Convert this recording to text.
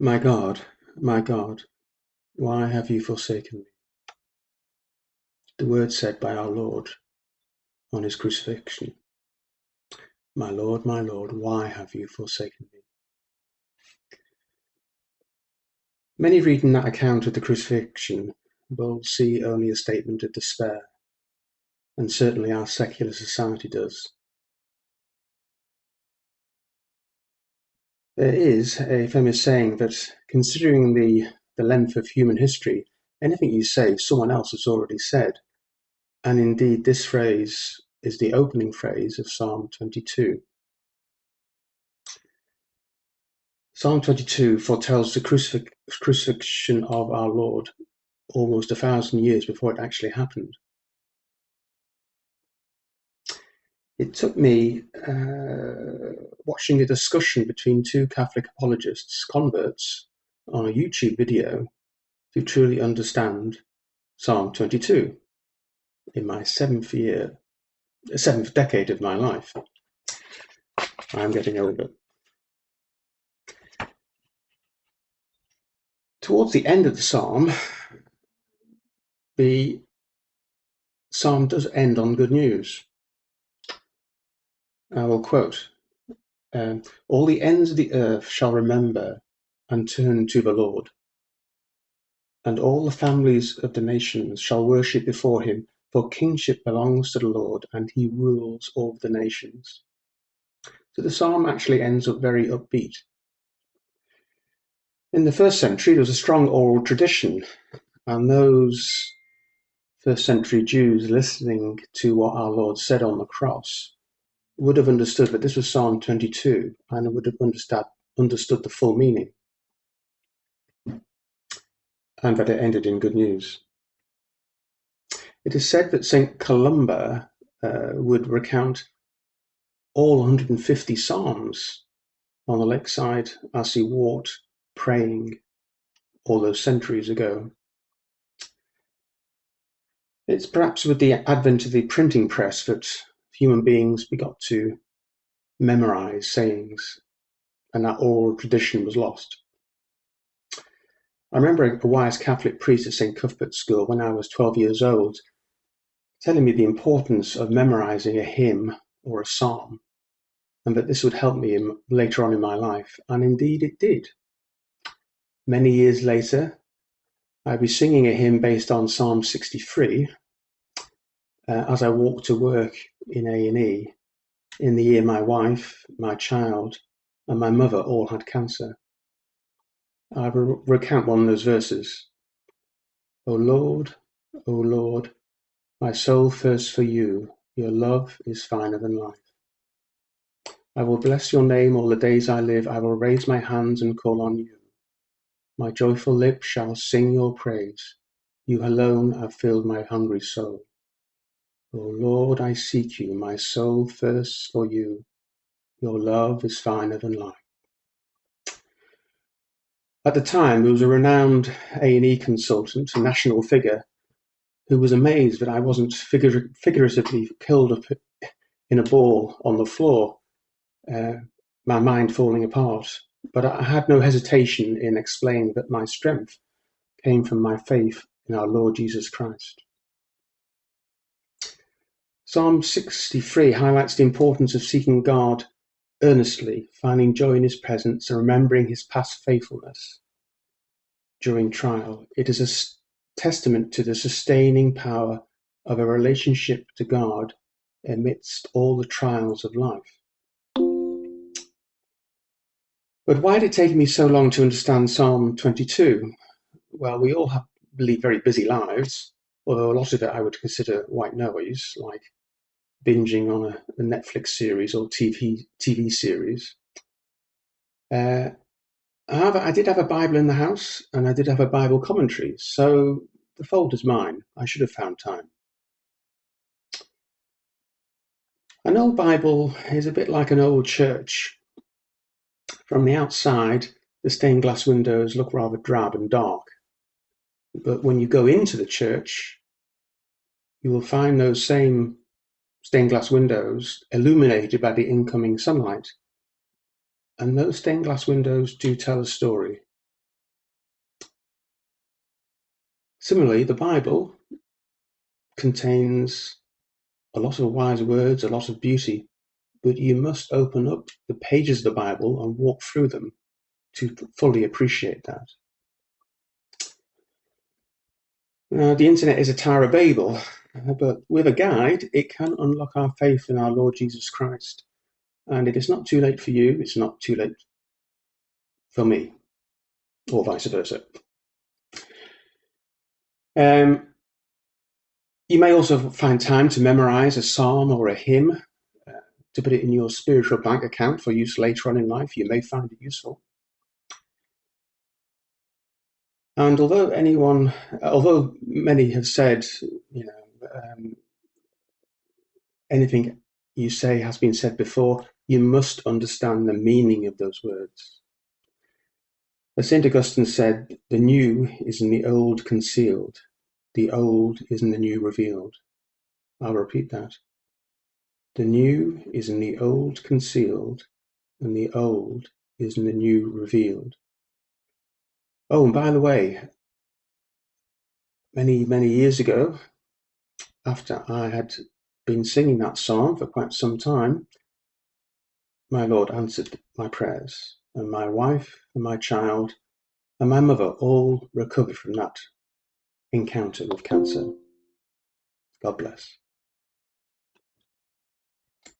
My God, why have you forsaken me? The word said by our Lord on his crucifixion. My Lord, why have you forsaken me? Many reading that account of the crucifixion will see only a statement of despair, and certainly our secular society does. There is a famous saying that considering the length of human history, anything you say, someone else has already said. And indeed, this phrase is the opening phrase of Psalm 22. Psalm 22 foretells the crucifixion of our Lord almost 1,000 years before it actually happened. It took me watching a discussion between two Catholic apologists, converts, on a YouTube video to truly understand Psalm 22 in my seventh decade of my life. I'm getting older. Towards the end of the psalm does end on good news. I will quote, all the ends of the earth shall remember and turn to the Lord, and all the families of the nations shall worship before him, for kingship belongs to the Lord, and he rules over the nations. So the psalm actually ends up very upbeat. In the first century, there was a strong oral tradition, and those first century Jews listening to what our Lord said on the cross would have understood that this was Psalm 22 and would have understood the full meaning, and that it ended in good news. It is said that St. Columba would recount all 150 psalms on the lakeside as he walked praying all those centuries ago. It's perhaps with the advent of the printing press that human beings begot to memorize sayings, and that oral tradition was lost. I remember a wise Catholic priest at St. Cuthbert's School when I was 12 years old telling me the importance of memorizing a hymn or a psalm, and that this would help me later on in my life, and indeed it did. Many years later, I'd be singing a hymn based on Psalm 63 as I walked to work in A&E in the year my wife, my child, and my mother all had cancer. I recount one of those verses. O Lord, my soul thirsts for you. Your love is finer than life. I will bless your name all the days I live. I will raise my hands and call on you. My joyful lips shall sing your praise. You alone have filled my hungry soul. O Lord, I seek you. My soul thirsts for you. Your love is finer than life. At the time, there was a renowned A&E consultant, a national figure, who was amazed that I wasn't figuratively curled up in a ball on the floor, my mind falling apart. But I had no hesitation in explaining that my strength came from my faith in our Lord Jesus Christ. Psalm 63 highlights the importance of seeking God earnestly, finding joy in his presence, and remembering his past faithfulness during trial. It is a testament to the sustaining power of a relationship to God amidst all the trials of life. But why did it take me so long to understand Psalm 22? Well, we all lead very busy lives, although a lot of it I would consider white noise, like binging on a Netflix series or TV series. However, I did have a Bible in the house, and I did have a Bible commentary, so the fault is mine. I should have found time. An old Bible is a bit like an old church. From the outside, the stained glass windows look rather drab and dark. But when you go into the church, you will find those same stained glass windows illuminated by the incoming sunlight. And those stained glass windows do tell a story. Similarly, the Bible contains a lot of wise words, a lot of beauty, but you must open up the pages of the Bible and walk through them to fully appreciate that. The internet is a Tower of Babel, but with a guide, it can unlock our faith in our Lord Jesus Christ. And it is not too late for you, it's not too late for me, or vice versa. You may also find time to memorize a psalm or a hymn, to put it in your spiritual bank account for use later on in life. You may find it useful. And although many have said, anything you say has been said before, you must understand the meaning of those words. As St. Augustine said, the new is in the old concealed, the old is in the new revealed. I'll repeat that. The new is in the old concealed, and the old is in the new revealed. Oh, and by the way, many, many years ago, after I had been singing that song for quite some time, my Lord answered my prayers, and my wife and my child and my mother all recovered from that encounter with cancer. God bless.